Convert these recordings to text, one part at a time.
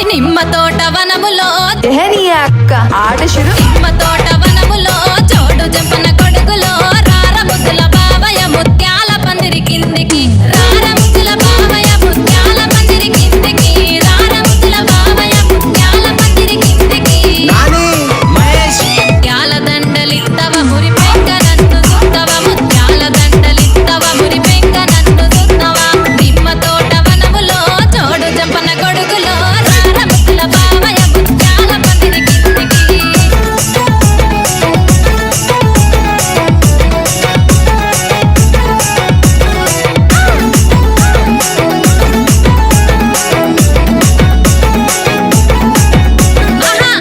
నిమ్మ తోట వనములో అక్క ఆట శురు నిమ్మ తోట వనములో చోడు జంపన కొడుకులో రార ముద్దుల బావయ్య ముత్యాల పందిరి కిందికి రార ముద్దుల బావయ్య ముత్యాల పందిరి కిందికి రార ముద్దుల బావయ్య ముత్యాల పందిరి కిందికి ముత్యాల దండలిత్తవ మురి పెంక నన్ను సుత్తవ ముత్యాల దండలిత్తవ మురి పెంక నన్ను సుత్తవ నిమ్మ తోట వనములో చోడు జంపన కొడుకులో రార ముద్దుల బావయ్య ముత్యాల పందిరి కిందికి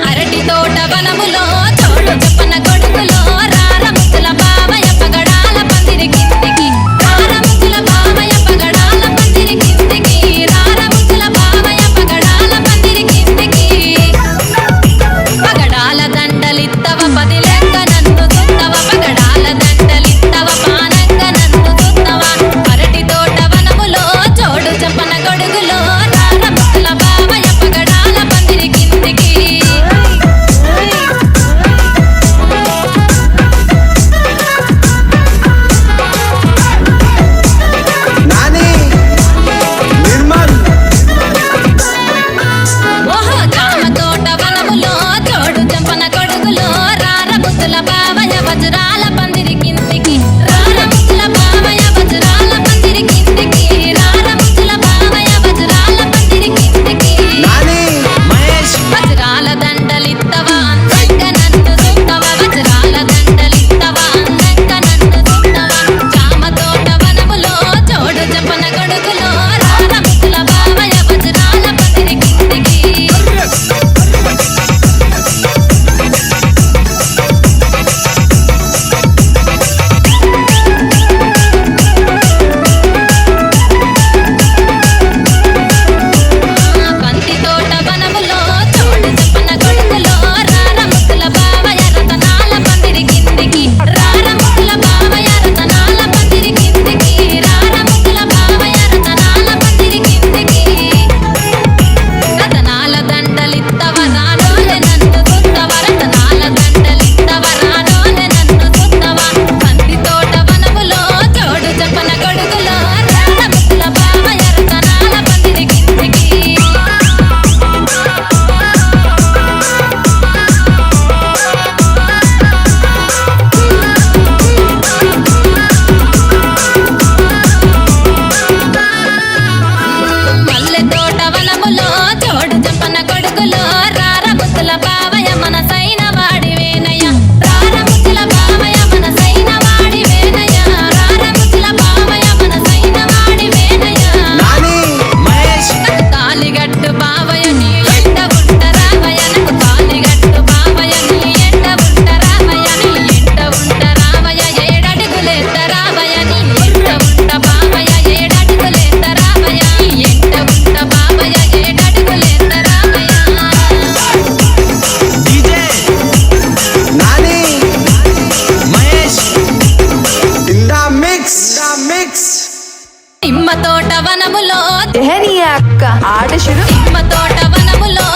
అరటి తోట వనములో చోడు చెప్పన కొడుకులో రార ముద్దుల బావయ్య పగడాల పందిరి కిందికి రార ముద్దుల బావయ్య పగడాల పందిరి కిందికి రార ముద్దుల బావయ్య పగడాల పందిరి కిందికి పగడాల దండలిత్తవ పది లెక్క నన్ను సుత్తవ పగడాల దండలిత్తవ పానంగ నన్ను సుత్తవ అరటి తోట వనములో చోడు చెప్పన కొడుకులో రార ముద్దుల బావయ్య పగడాల పందిరి కిందికి ఓహో జామ తోట వనములో చోడు చంపన కొడుకులో రార ముద్దుల బావయ్య వజ్రాల పందిరి కిందికి రార ముద్దుల బావయ్య వజ్రాల పందిరి కిందికి రార ముద్దుల బావయ్య వజ్రాల పందిరి కిందికి వజ్రాల దండలిత్తవ అందంగా నన్ను సుత్తవ వజ్రాల దండలిత్తవ అందంగా నన్ను సుత్తవ జామ తోట వనములో చోడు చంపన కొడుకులో రార ముద్దుల బావయ్య వజ్రాల పందిరి కిందికి బంతి తోట వనములో చోడు చెప్పన కొడుకులో రార ముద్దుల బావయ్య రతనాల పందిరి కిందికి రార ముద్దుల బావయ్య రతనాల పందిరి కిందికి రార ముద్దుల బావయ్య రతనాల పందిరి కిందికి రతనాల దండలిత్తవ రానోలే నన్ను సుత్తవ రతనాల దండలిత్తవ రానోలే నన్ను సుత్తవ బంతి తోట వనములో చోడు చెప్పన కొడుకులో రార ముద్దుల బావయ్య రతనాల పందిరి కిందికి మల్లె తోట వనములో చోడు చంపన కొడుకులో రార ముద్దుల బావయ్య మనసైన వాడివేనయ్య రార ముద్దుల బావయ్య మనసైన వాడివేనయ్య రార ముద్దుల బావయ్య మనసైన వాడివేనయ్య నాకు తాలిగట్టు బావయ్య నీ ఎంట ఉంటరావయ్య నాకు తాలిగట్టు బావయ్య నీ ఎంట ఉంటరావయ్య నీ ఎంట ఉంటరావయ్య ఏడడుగులేద్దరావయ్య నీ ఎంట ఉంట బావయ్య ఏడడుగులేద్దరావయ్య నీ ఎంట ఉంట బావయ్య ఏడడుగులేద్దరావయ్య నిమ్మ తోట వనములో అక్క ఆట శురు నిమ్మ తోట వనములో